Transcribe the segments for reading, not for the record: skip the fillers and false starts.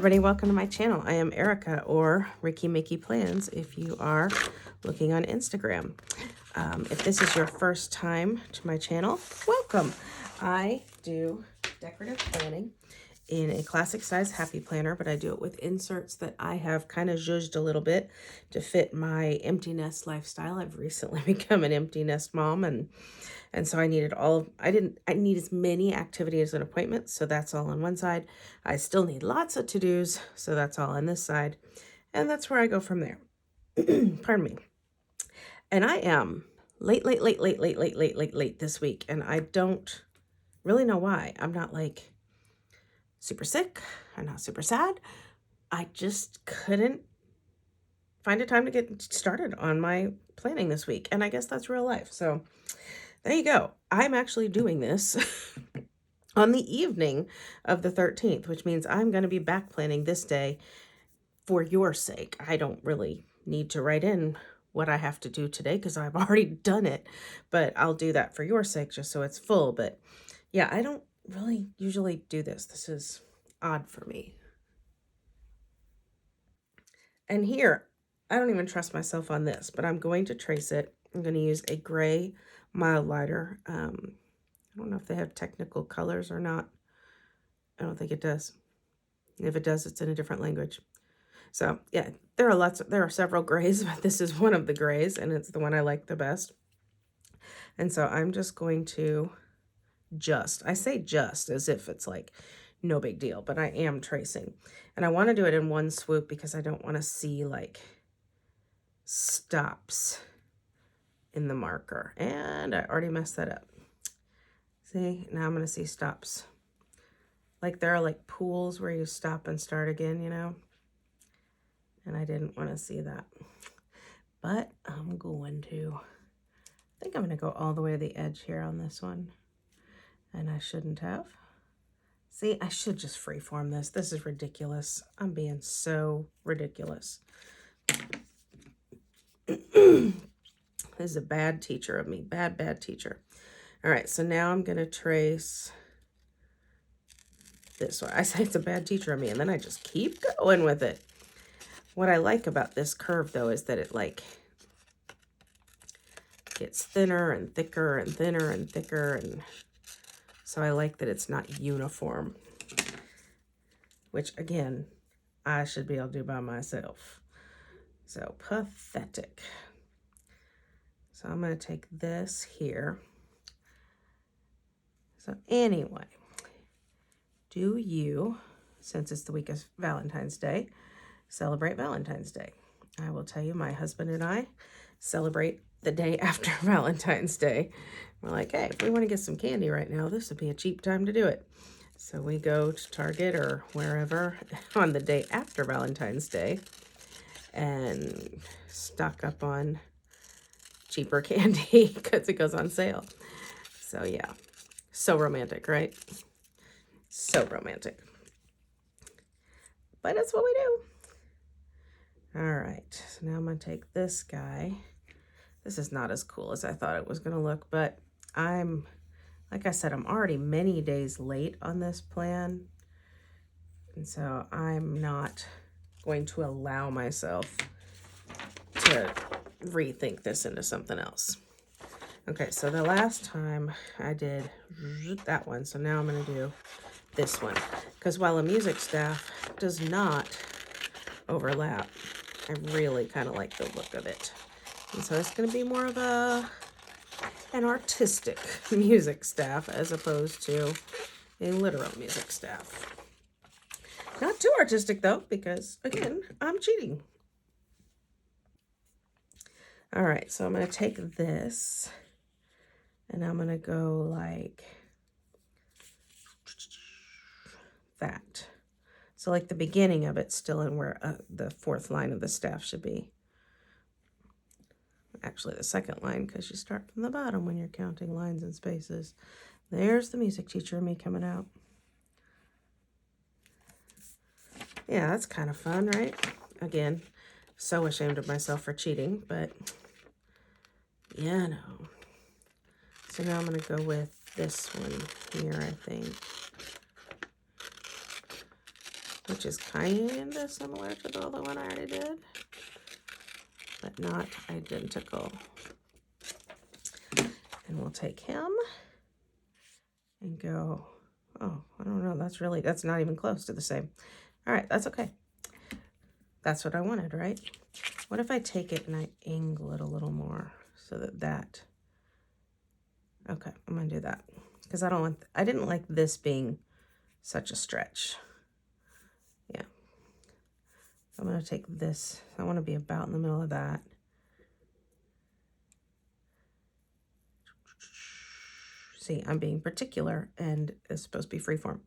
everybody, welcome to my channel. I am Erica, or RikkiMikkiPlans if you are looking on Instagram. If this is your first time to my channel, welcome. I do decorative planning in a classic size happy planner, but I do it with inserts that I have kind of zhuzhed a little bit to fit my empty nest lifestyle. I've recently become an empty nest mom, and so I needed I need as many activities and appointments, so that's all on one side. I still need lots of to-dos, so that's all on this side, and that's where I go from there. Pardon me. And I am late this week, and I don't really know why. I'm not like super sick. I'm not super sad. I just couldn't find a time to get started on my planning this week, and I guess that's real life. So there you go. I'm actually doing this on the evening of the 13th, which means I'm going to be back planning this day for your sake. I don't really need to write in what I have to do today because I've already done it, but I'll do that for your sake just so it's full. But yeah, I don't really usually do this. This is odd for me. And here, I don't even trust myself on this, but I'm going to trace it. I'm going to use a gray mild lighter. I don't know if they have technical colors or not. I don't think it does. If it does, it's in a different language. So yeah, there are several grays, but this is one of the grays, and it's the one I like the best. And so I'm just going to I say just as if it's like no big deal, but I am tracing. And I want to do it in one swoop because I don't want to see like stops in the marker. And I already messed that up. See, now I'm going to see stops. Like there are like pools where you stop and start again, you know? And I didn't want to see that. But I'm going to, I think I'm going to go all the way to the edge here on this one. And I shouldn't have. See, I should just freeform this. This is ridiculous. I'm being so ridiculous. This is a bad teacher of me. Bad teacher. All right, so now I'm going to trace this one. I say it's a bad teacher of me, and then I just keep going with it. What I like about this curve, though, is that it, like, gets thinner and thicker and thinner and thicker, and so I like that it's not uniform, which, again, I should be able to do by myself. So, pathetic. So I'm going to take this here. So anyway, do you, since it's the week of Valentine's Day, celebrate Valentine's Day? I will tell you, my husband and I celebrate the day after Valentine's Day. We're like, hey, if we want to get some candy right now, this would be a cheap time to do it. So we go to Target or wherever on the day after Valentine's Day and stock up on cheaper candy because it goes on sale. So yeah, so romantic, right? So romantic. But that's what we do. All right, so now I'm going to take this guy. This is not as cool as I thought it was going to look, but like I said, I'm already many days late on this plan. And so I'm not going to allow myself to rethink this into something else. Okay, so the last time I did that one, so now I'm going to do this one. Because while a music staff does not overlap, I really kind of like the look of it. And so it's going to be more of an artistic music staff as opposed to a literal music staff. Not too artistic, though, because, again, I'm cheating. All right, so I'm going to take this, and I'm going to go like that. So like the beginning of it's still in where the fourth line of the staff should be. Actually, the second line, because you start from the bottom when you're counting lines and spaces. There's the music teacher and me coming out. Yeah, that's kind of fun, right? Again, so ashamed of myself for cheating, but yeah, no. So now I'm going to go with this one here, I think. which is kind of similar to the other one I already did, but not identical. And we'll take him and go, oh, I don't know, that's not even close to the same. All right, that's okay. That's what I wanted, right? What if I take it and I angle it a little more so that, okay, I'm gonna do that. Because I didn't like this being such a stretch. Yeah. I'm gonna take this, I wanna be about in the middle of that. See, I'm being particular and it's supposed to be freeform.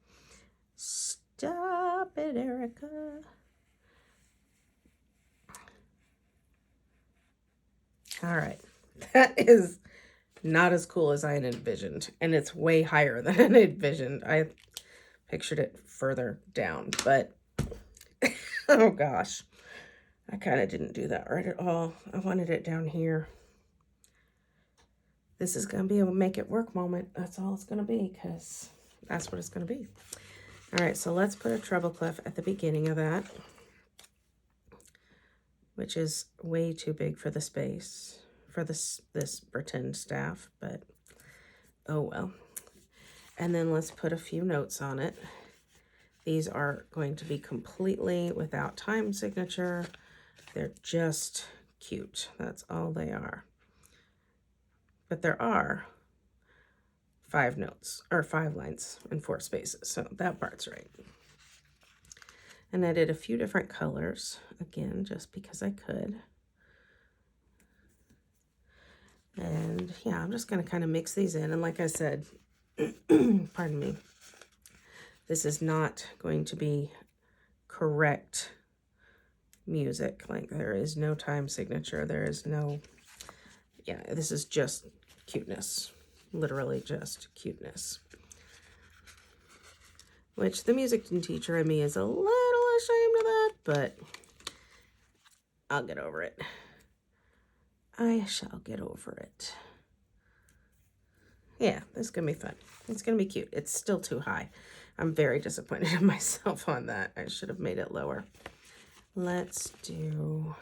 Stop it, Erica. All right, that is not as cool as I had envisioned, and it's way higher than I envisioned. I pictured it further down, but oh gosh, I kind of didn't do that right at all. I wanted it down here. This is going to be a make it work moment. That's all it's going to be, because that's what it's going to be. All right, so let's put a treble clef at the beginning of that, which is way too big for the space for this pretend staff, but oh well. And then let's put a few notes on it. These are going to be completely without time signature. They're just cute. That's all they are. But there are 5 notes, or 5 lines and 4 spaces, so that part's right. And I did a few different colors, again, just because I could. And yeah, I'm just going to kind of mix these in. And like I said, pardon me, this is not going to be correct music. Like, there is no time signature. There is no, yeah, this is just cuteness. Literally just cuteness. Which the music teacher in me is a little ashamed of that, but I'll get over it. I shall get over it. Yeah, this is going to be fun. It's going to be cute. It's still too high. I'm very disappointed in myself on that. I should have made it lower. Let's do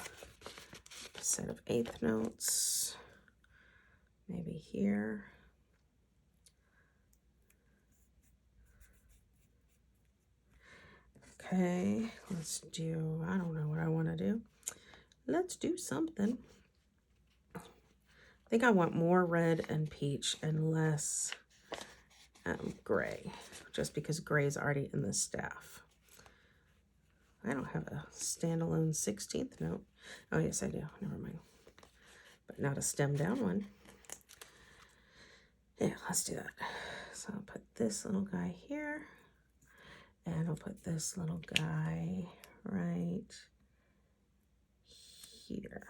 a set of 1/8 notes. Maybe here. Okay, let's do, I don't know what I want to do. Let's do something. I think I want more red and peach and less gray, just because gray is already in the staff. I don't have a standalone 16th note. Oh, yes, I do. Never mind. But not a stem down one. Yeah, let's do that. So I'll put this little guy here. And I'll put this little guy right here.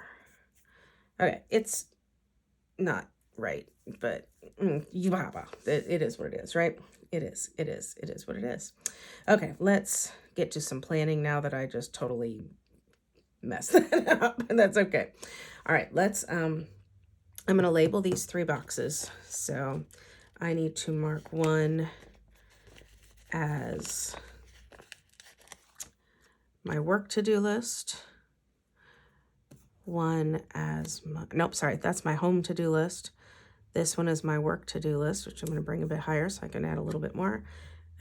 Okay, it's not right, but it is what it is, right? It is what it is. Okay, let's get to some planning now that I just totally messed that up, and that's okay. All right, let's, I'm going to label these 3 boxes. So I need to mark one as my work to-do list, one as my, nope, sorry, that's my home to-do list. This one is my work to-do list, which I'm going to bring a bit higher so I can add a little bit more.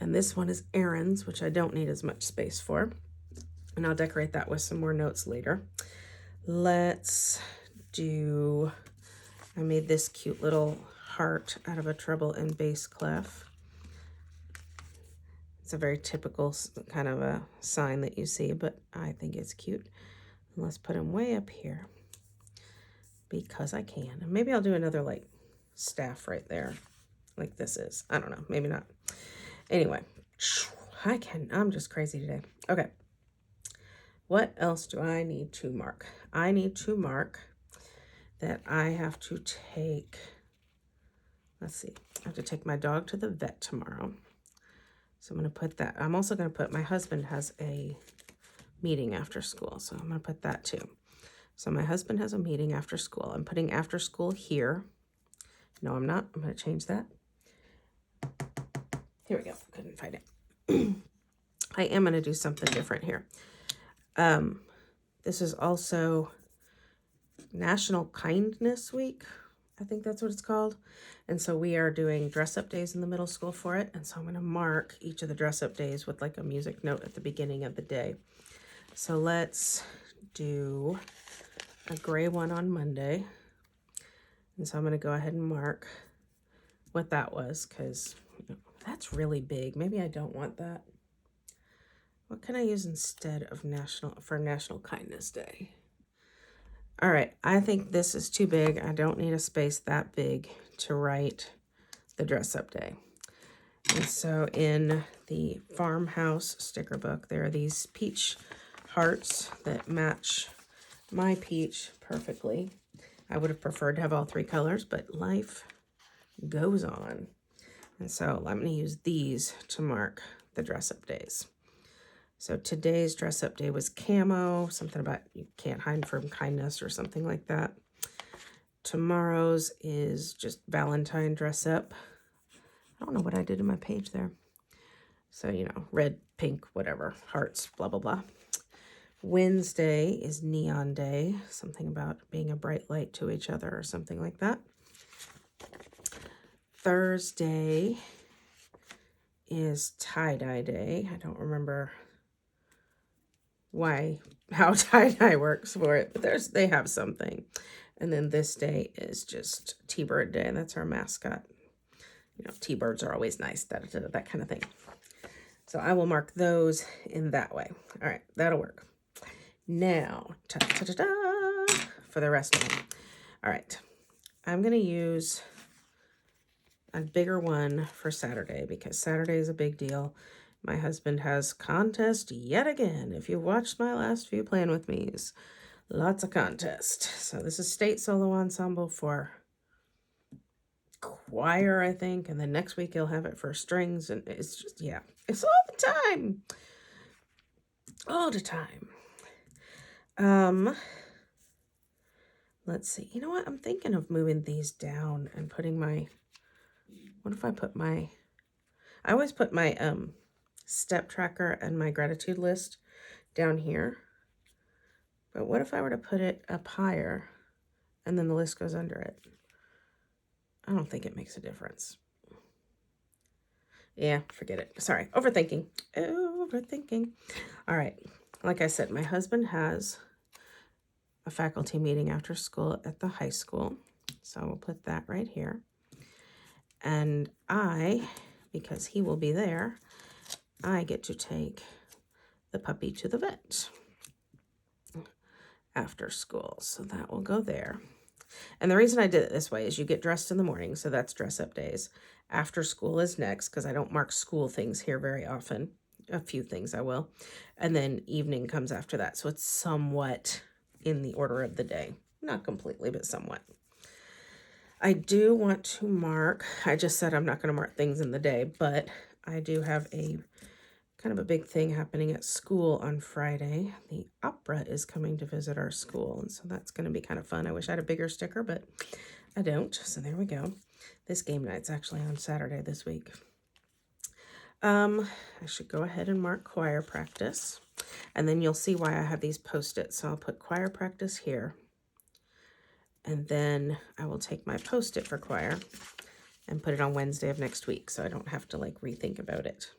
And this one is errands, which I don't need as much space for. And I'll decorate that with some more notes later. Let's do, I made this cute little heart out of a treble and bass clef. It's a very typical kind of a sign that you see, but I think it's cute. And let's put him way up here because I can. And maybe I'll do another like staff right there like this is. I don't know, maybe not. Anyway, I'm just crazy today. Okay. What else do I need to mark? I need to mark that I have to take, let's see, I have to take my dog to the vet tomorrow. So I'm going to put that. I'm also going to put, my husband has a meeting after school. So I'm going to put that too. So my husband has a meeting after school. I'm putting after school here. No, I'm not. I'm going to change that. Here we go. Couldn't find it. I am going to do something different here. This is also National Kindness Week. I think that's what it's called. And so we are doing dress-up days in the middle school for it. And so I'm going to mark each of the dress-up days with like a music note at the beginning of the day. So let's do a gray one on Monday. And so I'm going to go ahead and mark what that was, because that's really big. Maybe I don't want that. What can I use instead of National Kindness Day? All right, I think this is too big. I don't need a space that big to write the dress-up day. And so in the farmhouse sticker book, there are these peach hearts that match my peach perfectly. I would have preferred to have all 3 colors, but life goes on. And so I'm going to use these to mark the dress-up days. So today's dress-up day was camo, something about you can't hide from kindness or something like that. Tomorrow's is just Valentine dress-up. I don't know what I did in my page there. So, you know, red, pink, whatever, hearts, blah, blah, blah. Wednesday is Neon Day, something about being a bright light to each other or something like that. Thursday is tie-dye day. I don't remember how tie-dye works for it, but they have something. And then this day is just T-Bird Day, and that's our mascot. You know, T-Birds are always nice, that kind of thing. So I will mark those in that way. All right, that'll work. Now, for the rest of them. All right, I'm going to use a bigger one for Saturday, because Saturday is a big deal. My husband has contest yet again. If you watched my last few Plan With Me's, lots of contest. So this is State Solo Ensemble for choir, I think. And then next week he'll have it for strings. And it's just, yeah, it's all the time. All the time. Let's see. You know what? I'm thinking of moving these down and putting what if I put I always put my step tracker and my gratitude list down here. But what if I were to put it up higher and then the list goes under it? I don't think it makes a difference. Yeah, forget it. Sorry, overthinking. All right. Like I said, my husband has a faculty meeting after school at the high school. So we'll put that right here. And because he will be there, I get to take the puppy to the vet after school. So that will go there. And the reason I did it this way is you get dressed in the morning. So that's dress-up days. After school is next, because I don't mark school things here very often. A few things I will. And then evening comes after that. So it's somewhat in the order of the day. Not completely, but somewhat. I do want to mark, I just said I'm not going to mark things in the day, but I do have a kind of a big thing happening at school on Friday. The opera is coming to visit our school, and so that's going to be kind of fun. I wish I had a bigger sticker, but I don't, so there we go. This game night's actually on Saturday this week. I should go ahead and mark choir practice, and then you'll see why I have these Post-its. So I'll put choir practice here. And then I will take my Post-it for choir and put it on Wednesday of next week, so I don't have to like rethink about it.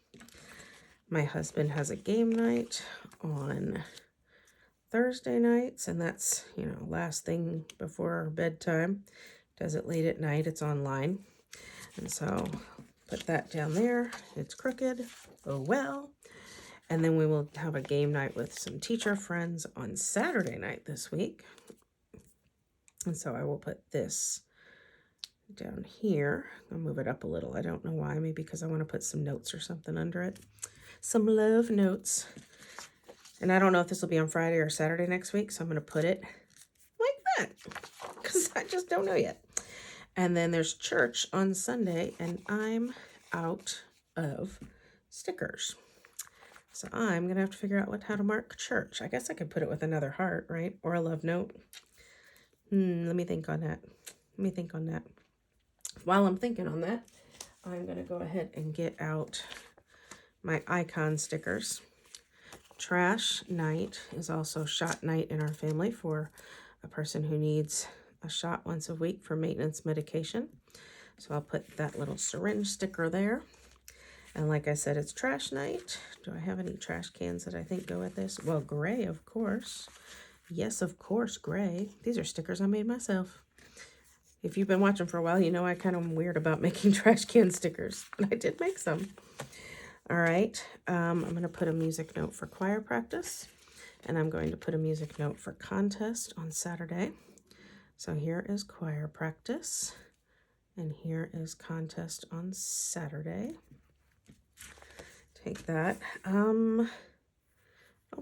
My husband has a game night on Thursday nights, and that's, you know, last thing before bedtime. Does it late at night. It's online. And so put that down there. It's crooked. Oh well. And then we will have a game night with some teacher friends on Saturday night this week. And so I will put this down here. I'll move it up a little. I don't know why. Maybe because I want to put some notes or something under it. Some love notes. And I don't know if this will be on Friday or Saturday next week, so I'm going to put it like that because I just don't know yet. And then there's church on Sunday, and I'm out of stickers. So I'm going to have to figure out how to mark church. I guess I could put it with another heart, right? Or a love note. Let me think on that. While I'm thinking on that, I'm going to go ahead and get out my icon stickers. trash night is also shot night in our family for a person who needs a shot once a week for maintenance medication. So I'll put that little syringe sticker there. And like I said, it's trash night. Do I have any trash cans that I think go with this? Well, gray, of course. Yes, of course, gray. These are stickers I made myself. If you've been watching for a while, you know I kind of am weird about making trash can stickers. But I did make some. All right. I'm going to put a music note for choir practice. And I'm going to put a music note for contest on Saturday. So here is choir practice. And here is contest on Saturday. Take that. I don't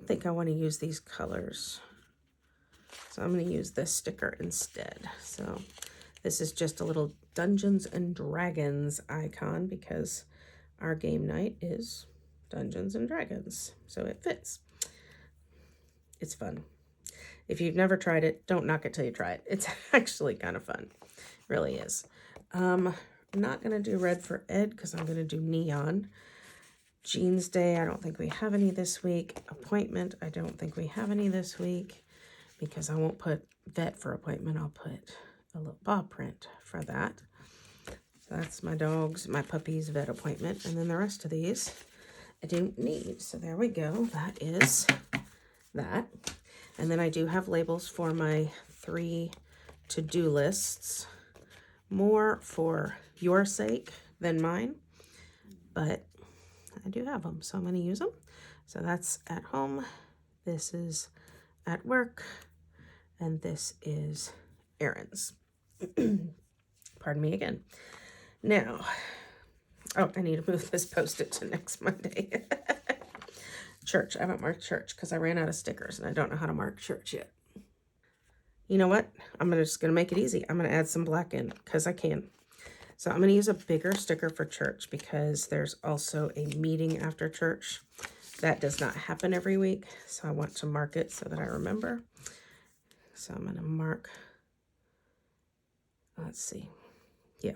think I want to use these colors. So I'm going to use this sticker instead. So this is just a little Dungeons and Dragons icon because our game night is Dungeons and Dragons. So it fits. It's fun. If you've never tried it, don't knock it till you try it. It's actually kind of fun. It really is. I'm not going to do red for Ed because I'm going to do neon. Jeans Day, I don't think we have any this week. Appointment, I don't think we have any this week because I won't put vet for appointment. I'll put a little paw print for that. So that's my dog's, my puppy's vet appointment. And then the rest of these I don't need. So there we go. That is that. And then I do have labels for my 3 to-do lists. More for your sake than mine. But I do have them, so I'm going to use them. So that's at home, this is at work, and this is errands. Pardon me again. Now, oh, I need to move this Post-it to next Monday. Church, I haven't marked church because I ran out of stickers and I don't know how to mark church yet. You know what? I'm just going to make it easy. I'm going to add some black in because I can. So I'm going to use a bigger sticker for church because there's also a meeting after church. That does not happen every week, so I want to mark it so that I remember. So I'm going to mark, let's see, yeah.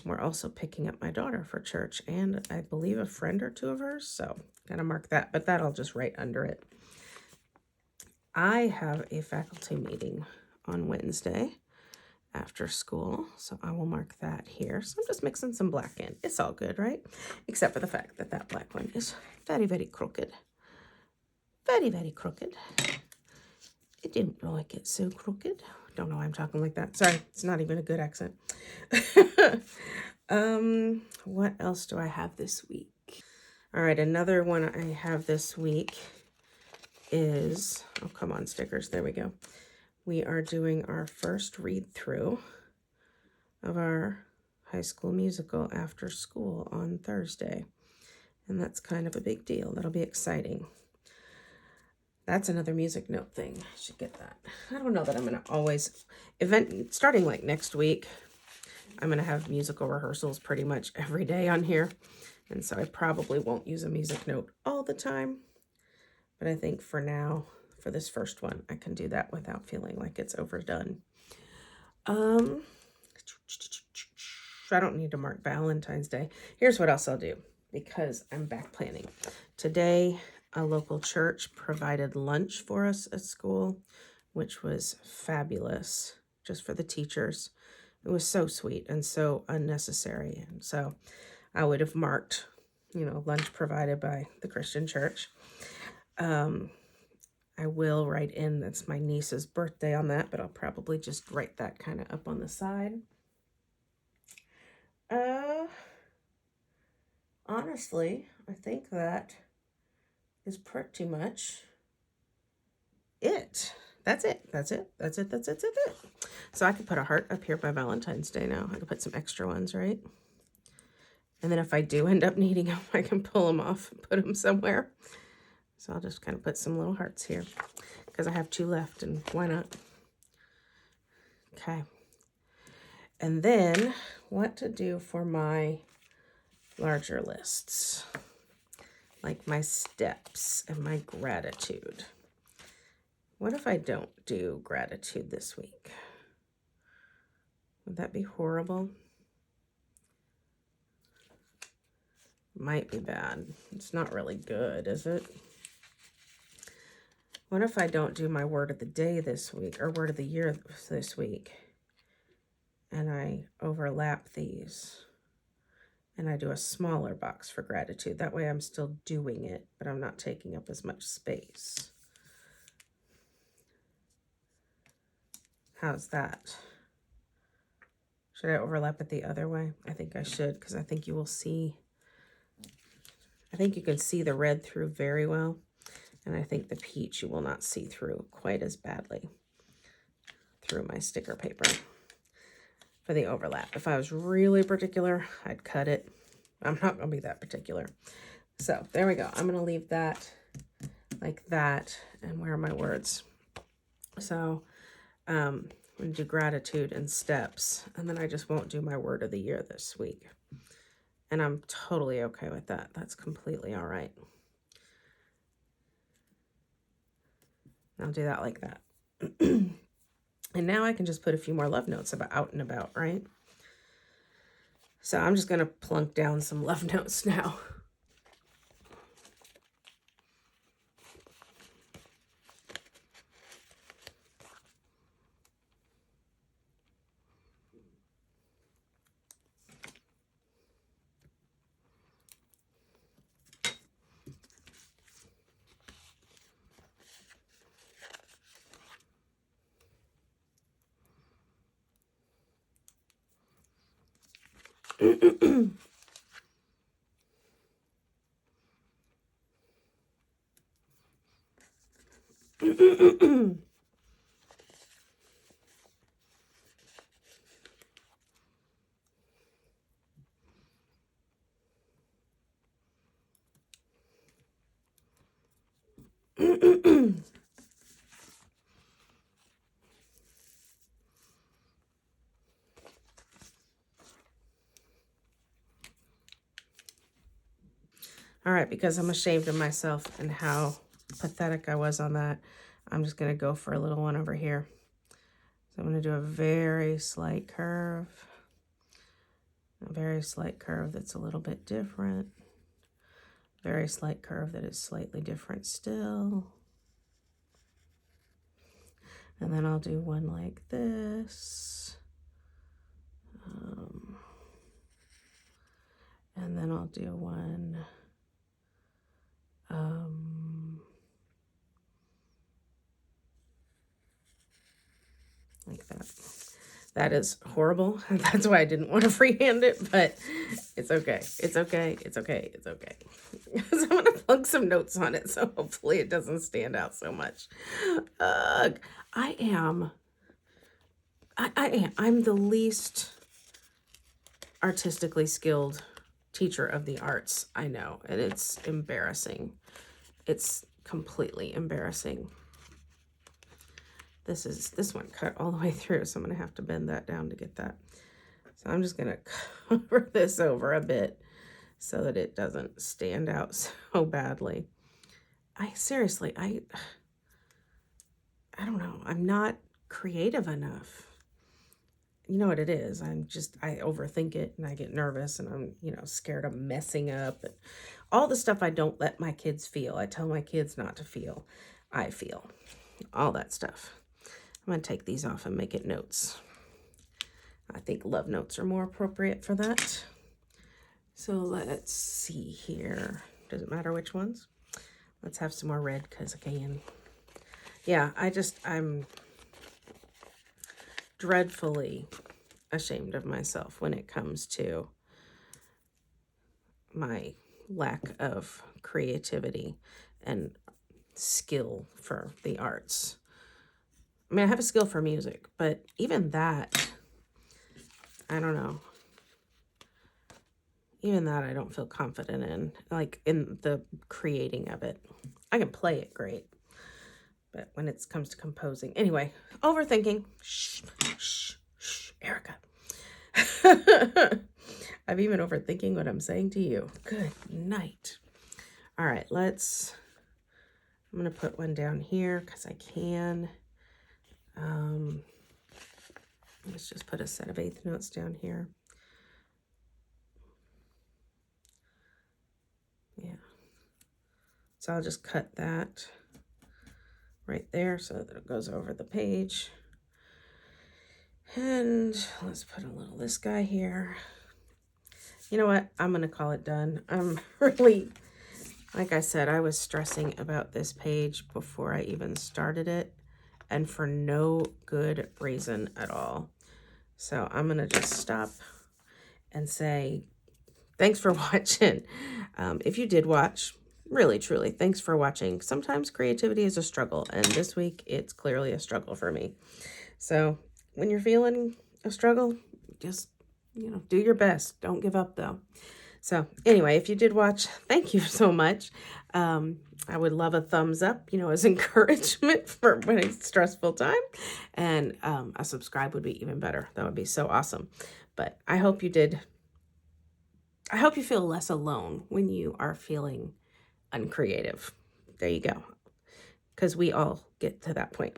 We're also picking up my daughter for church and I believe a friend or 2 of hers, so got to mark that, but that I'll just write under it. I have a faculty meeting on Wednesday after school, so I will mark that here. So I'm just mixing some black in. It's all good, right? Except for the fact that that black one is very, very crooked. Very, very crooked. I didn't like it so crooked. Don't know why I'm talking like that. Sorry, it's not even a good accent. What else do I have this week? All right, another one I have this week is, oh, come on, stickers. There we go. We are doing our first read-through of our High School Musical after school on Thursday. And that's kind of a big deal. That'll be exciting. That's another music note thing. I should get that. I don't know that I'm going to always, starting like next week, I'm going to have musical rehearsals pretty much every day on here. And so I probably won't use a music note all the time. But I think for now, for this first one, I can do that without feeling like it's overdone. I don't need to mark Valentine's Day. Here's what else I'll do because I'm back planning. Today, a local church provided lunch for us at school, which was fabulous just for the teachers. It was so sweet and so unnecessary. And so I would have marked, lunch provided by the Christian church. I will write in, that's my niece's birthday on that, but I'll probably just write that kind of up on the side. Honestly, I think that is pretty much it. That's it. So I could put a heart up here by Valentine's Day now. I could put some extra ones, right? And then if I do end up needing them, I can pull them off and put them somewhere. So I'll just kind of put some little hearts here because I have 2 left and why not? Okay. And then what to do for my larger lists, like my steps and my gratitude. What if I don't do gratitude this week? Would that be horrible? Might be bad. It's not really good, is it? What if I don't do my word of the day this week, or word of the year this week, and I overlap these, and I do a smaller box for gratitude? That way I'm still doing it, but I'm not taking up as much space. How's that? Should I overlap it the other way? I think I should, because I think you will see, I think you can see the red through very well. And I think the peach you will not see through quite as badly through my sticker paper for the overlap. If I was really particular, I'd cut it. I'm not going to be that particular. So there we go. I'm going to leave that like that. And where are my words? So I'm going to do gratitude in steps. And then I just won't do my word of the year this week. And I'm totally okay with that. That's completely all right. I'll do that like that. And now I can just put a few more love notes about out and about, right? So I'm just going to plunk down some love notes now. All right, because I'm ashamed of myself and how pathetic I was on that, I'm just going to go for a little one over here. So I'm going to do a very slight curve. A very slight curve that's a little bit different. Very slight curve that is slightly different still. And then I'll do one like this. And then I'll do one like that. That is horrible. That's why I didn't want to freehand it, but it's okay. It's okay. It's okay. It's okay. So I'm going to plug some notes on it, so hopefully it doesn't stand out so much. I'm the least artistically skilled teacher of the arts I know, and it's embarrassing. It's completely embarrassing. This one cut all the way through, so I'm going to have to bend that down to get that. So I'm just going to cover this over a bit so that it doesn't stand out so badly. Seriously, I don't know. I'm not creative enough. You know what it is. I overthink it and I get nervous and I'm, scared of messing up. And all the stuff I don't let my kids feel. I tell my kids not to feel. I feel. All that stuff. I'm going to take these off and make it notes. I think love notes are more appropriate for that. So let's see here. Does it matter which ones? Let's have some more red because I can. Yeah, I'm dreadfully ashamed of myself when it comes to my lack of creativity and skill for the arts. I mean, I have a skill for music, but even that, I don't know. Even that I don't feel confident in, like in the creating of it. I can play it great, but when it comes to composing. Anyway, overthinking. Shh, shh, shh, Erica. I'm even overthinking what I'm saying to you. Good night. All right, I'm going to put one down here because I can. Let's just put a set of eighth notes down here. Yeah. So I'll just cut that right there so that it goes over the page. And let's put a little this guy here. You know what? I'm going to call it done. I'm really, like I said, I was stressing about this page before I even started it, and for no good reason at all. So I'm going to just stop and say, thanks for watching. If you did watch, really, truly, thanks for watching. Sometimes creativity is a struggle, and this week it's clearly a struggle for me. So when you're feeling a struggle, just, do your best. Don't give up, though. So anyway, if you did watch, thank you so much. I would love a thumbs up, as encouragement for when it's stressful time. And a subscribe would be even better. That would be so awesome. But I hope you did. I hope you feel less alone when you are feeling uncreative. There you go. Because we all get to that point.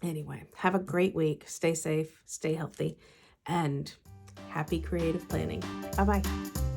Anyway, have a great week. Stay safe, stay healthy, and happy creative planning. Bye-bye.